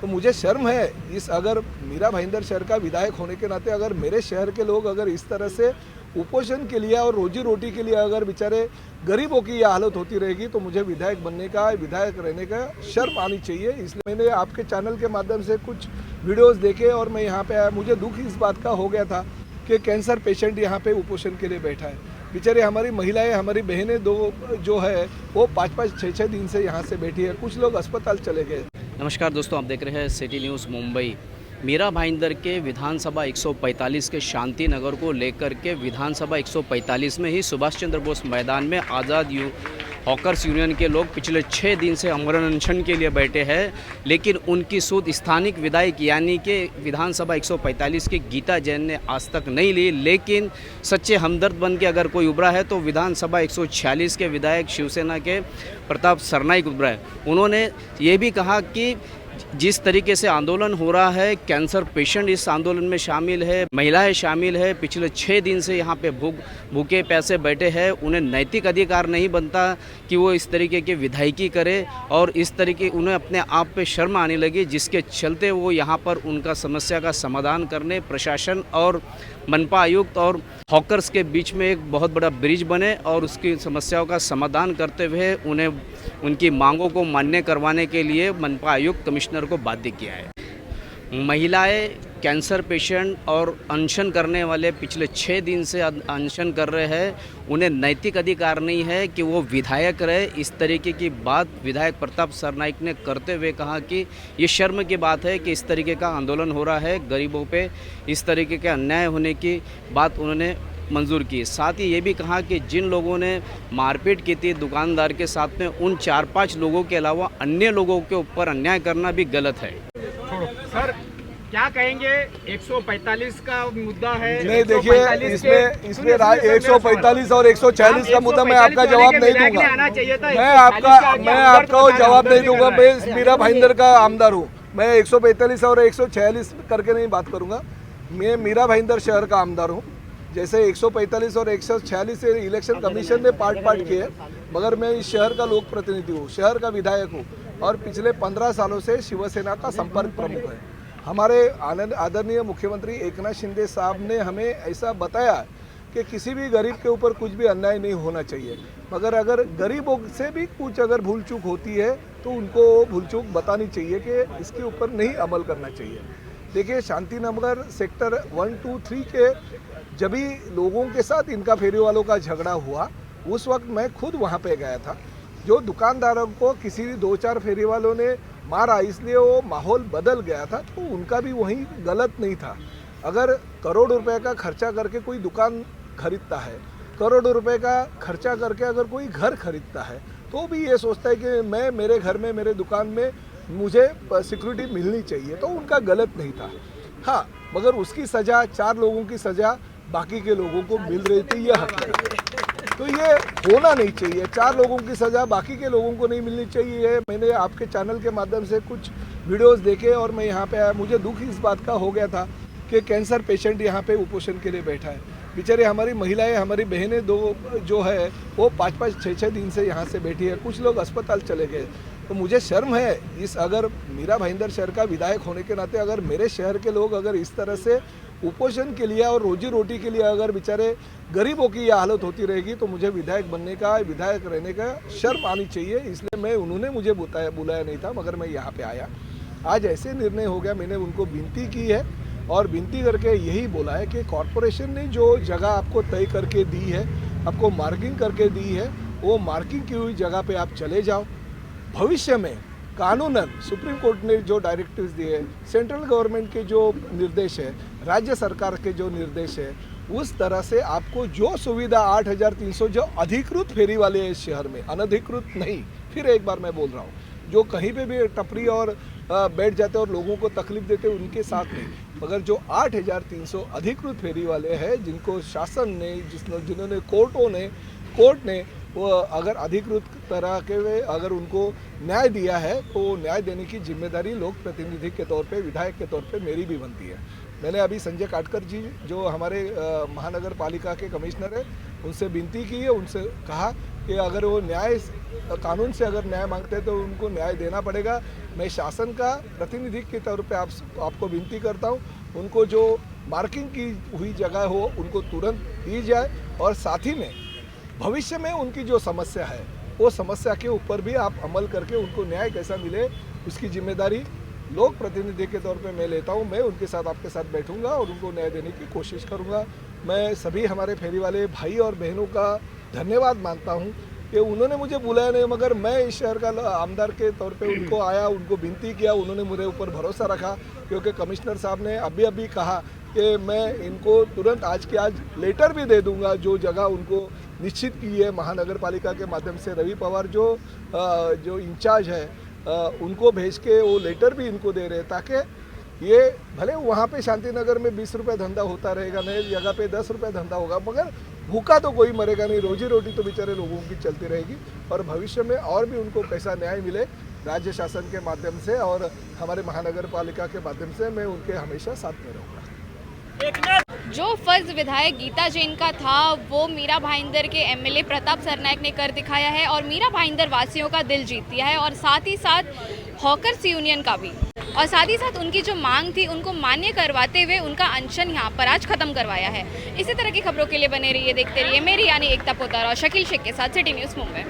तो मुझे शर्म है इस अगर मीरा भाईंदर शहर का विधायक होने के नाते अगर मेरे शहर के लोग अगर इस तरह से कुपोषण के लिए और रोजी रोटी के लिए अगर बेचारे गरीबों की यह हालत होती रहेगी तो मुझे विधायक बनने का, विधायक रहने का शर्म आनी चाहिए। इसलिए मैंने आपके चैनल के माध्यम से कुछ वीडियोस देखे और मैं यहाँ पे आया। मुझे दुख इस बात का हो गया था कि कैंसर पेशेंट यहाँ पे कुपोषण के लिए बैठा है। बेचारे हमारी महिलाएं, हमारी बहनें दो जो है वो 5-5, 6-6 दिन से यहाँ से बैठी है। कुछ लोग अस्पताल चले गए। नमस्कार दोस्तों, आप देख रहे हैं सिटी न्यूज़ मुंबई। मीरा भाईंदर के विधानसभा 145 के शांति नगर को लेकर के विधानसभा 145 में ही सुभाष चंद्र बोस मैदान में आज़ाद हॉकर्स यूनियन के लोग पिछले 6 दिन से अमरण अनशन के लिए बैठे हैं, लेकिन उनकी सूद स्थानिक विधायक यानी कि विधानसभा 145 की गीता जैन ने आज तक नहीं ली। लेकिन सच्चे हमदर्द बन के अगर कोई उभरा है तो विधानसभा 146 के विधायक शिवसेना के प्रताप सरनाईक उभरा है। उन्होंने ये भी कहा कि जिस तरीके से आंदोलन हो रहा है, कैंसर पेशेंट इस आंदोलन में शामिल है, महिलाएं शामिल है, पिछले 6 दिन से यहाँ पे भूखे प्यासे बैठे हैं, उन्हें नैतिक अधिकार नहीं बनता कि वो इस तरीके की विधायकी करे और इस तरीके उन्हें अपने आप पे शर्म आने लगी, जिसके चलते वो यहाँ पर उनका समस्या का समाधान करने प्रशासन और मनपा आयुक्त और हॉकर्स के बीच में एक बहुत बड़ा ब्रिज बने और उसकी समस्याओं का समाधान करते हुए उन्हें उनकी मांगों को मान्य करवाने के लिए मनपा आयुक्त कमिश्नर को बाध्य किया है। महिलाएं, कैंसर पेशेंट और अनशन करने वाले पिछले 6 दिन से अनशन कर रहे हैं, उन्हें नैतिक अधिकार नहीं है कि वो विधायक रहे। इस तरीके की बात विधायक प्रताप सरनाईक ने करते हुए कहा कि ये शर्म की बात है कि इस तरीके का आंदोलन हो रहा है, गरीबों पे इस तरीके के अन्याय होने की बात उन्होंने मंजूर की। साथ ही ये भी कहा कि जिन लोगों ने मारपीट की थी दुकानदार के साथ में, उन 4-5 लोगों के अलावा अन्य लोगों के ऊपर अन्याय करना भी गलत है। सर क्या कहेंगे? 145 का मुद्दा है। नहीं, देखिए इसमें 145 और 146 का मुद्दा मैं आपका जवाब नहीं दूंगा। मैं आपका जवाब नहीं दूंगा। मैं मीरा भाईंदर का आमदार हूँ। मैं 145 और 146 करके नहीं बात करूंगा। मैं मीरा भाईंदर शहर का आमदार हूँ। जैसे 145 और 146 से इलेक्शन कमीशन ने पार्ट किए, मगर मैं इस शहर का लोक प्रतिनिधि हूँ, शहर का विधायक हूँ और पिछले 15 सालों से शिवसेना का संपर्क प्रमुख है। हमारे आदरणीय मुख्यमंत्री एकनाथ शिंदे साहब ने हमें ऐसा बताया कि किसी भी गरीब के ऊपर कुछ भी अन्याय नहीं होना चाहिए, मगर अगर गरीबों से भी कुछ अगर भूल चूक होती है तो उनको भूल चूक बतानी चाहिए कि इसके ऊपर नहीं अमल करना चाहिए। देखिए, शांति नगर सेक्टर 1, 2, 3 के जब भी लोगों के साथ इनका फेरी वालों का झगड़ा हुआ, उस वक्त मैं खुद वहाँ पे गया था। जो दुकानदारों को किसी 2-4 फेरी वालों ने मारा, इसलिए वो माहौल बदल गया था, तो उनका भी वहीं गलत नहीं था। अगर करोड़ रुपए का खर्चा करके कोई दुकान खरीदता है, करोड़ रुपए का खर्चा करके अगर कोई घर खरीदता है, तो भी ये सोचता है कि मैं मेरे घर में, मेरे दुकान में मुझे सिक्योरिटी मिलनी चाहिए, तो उनका गलत नहीं था। हाँ, मगर उसकी सज़ा, 4 लोगों की सज़ा बाकी के लोगों को मिल रही थी, यह हकीकत है। तो ये होना नहीं चाहिए। 4 लोगों की सज़ा बाकी के लोगों को नहीं मिलनी चाहिए। मैंने आपके चैनल के माध्यम से कुछ वीडियोस देखे और मैं यहाँ पे आया। मुझे दुख इस बात का हो गया था कि कैंसर पेशेंट यहाँ पे कुपोषण के लिए बैठा है। बेचारे हमारी महिलाएं, हमारी बहनें दो जो है वो 5-5, 6-6 दिन से यहाँ से बैठी है। कुछ लोग अस्पताल चले गए। तो मुझे शर्म है इस अगर मीरा भाईंदर शहर का विधायक होने के नाते अगर मेरे शहर के लोग अगर इस तरह से कुपोषण के लिए और रोजी रोटी के लिए अगर बेचारे गरीबों की यह हालत होती रहेगी तो मुझे विधायक बनने का, विधायक रहने का शर्म आनी चाहिए। इसलिए उन्होंने मुझे बुलाया नहीं था, मगर मैं यहाँ पे आया। आज ऐसे निर्णय हो गया। मैंने उनको विनती की है और विनती करके यही बोला है कि कॉरपोरेशन ने जो जगह आपको तय करके दी है, आपको मार्किंग करके दी है, वो मार्किंग की हुई जगह पे आप चले जाओ। भविष्य में कानूनन सुप्रीम कोर्ट ने जो डायरेक्टिव्स दिए, सेंट्रल गवर्नमेंट के जो निर्देश है, राज्य सरकार के जो निर्देश है, उस तरह से आपको जो सुविधा 8300 जो अधिकृत फेरी वाले हैं इस शहर में, अनधिकृत नहीं, फिर एक बार मैं बोल रहा हूँ, जो कहीं पे भी टपरी और बैठ जाते और लोगों को तकलीफ देते उनके साथ नहीं, मगर जो 8300 अधिकृत फेरी वाले हैं जिनको शासन ने, जिन्होंने कोर्ट ने वो अगर अधिकृत तरह के अगर उनको न्याय दिया है तो न्याय देने की जिम्मेदारी लोक प्रतिनिधि के तौर पे, विधायक के तौर पे मेरी भी बनती है। मैंने अभी संजय काटकर जी जो हमारे महानगर पालिका के कमिश्नर है उनसे विनती की है, उनसे कहा कि अगर वो न्याय कानून से अगर न्याय मांगते हैं तो उनको न्याय देना पड़ेगा। मैं शासन का प्रतिनिधि के तौर पे आपको विनती करता हूँ, उनको जो मार्किंग की हुई जगह हो उनको तुरंत दी जाए और साथ ही में भविष्य में उनकी जो समस्या है वो समस्या के ऊपर भी आप अमल करके उनको न्याय कैसा मिले उसकी जिम्मेदारी लोक प्रतिनिधि के तौर पे मैं लेता हूँ। मैं उनके साथ आपके साथ बैठूंगा और उनको न्याय देने की कोशिश करूँगा। मैं सभी हमारे फेरी वाले भाई और बहनों का धन्यवाद मानता हूँ कि उन्होंने मुझे बुलाया नहीं, मगर मैं इस शहर का आमदार के तौर पे उनको आया, उनको विनती किया, उन्होंने मेरे ऊपर भरोसा रखा क्योंकि कमिश्नर साहब ने अभी कहा कि मैं इनको तुरंत आज के आज लेटर भी दे दूंगा। जो जगह उनको निश्चित की है महानगर पालिका के माध्यम से रवि पवार जो इंचार्ज है उनको भेज के वो लेटर भी इनको दे रहे ताकि ये भले वहाँ पे शांति नगर में 20 रुपये धंधा होता रहेगा, नई जगह पे 10 रुपये धंधा होगा, मगर भूखा तो कोई मरेगा नहीं, रोजी रोटी तो बेचारे लोगों की चलती रहेगी और भविष्य में और भी उनको कैसा न्याय मिले राज्य शासन के माध्यम से और हमारे महानगर पालिका के माध्यम से मैं उनके हमेशा साथ में रहूँगा। जो फर्ज विधायक गीता जैन का था वो मीरा भाईंदर के एमएलए प्रताप सरनायक ने कर दिखाया है और मीरा भाईंदर वासियों का दिल जीत लिया है और साथ ही साथ हॉकर्स यूनियन का भी, और साथ ही साथ उनकी जो मांग थी उनको मान्य करवाते हुए उनका अनशन यहाँ पर आज खत्म करवाया है। इसी तरह की खबरों के लिए बने रहिए, देखते रहिए मेरी यानी एकता पोदार और शकील शेख के साथ सिटी न्यूज़ मुंबई।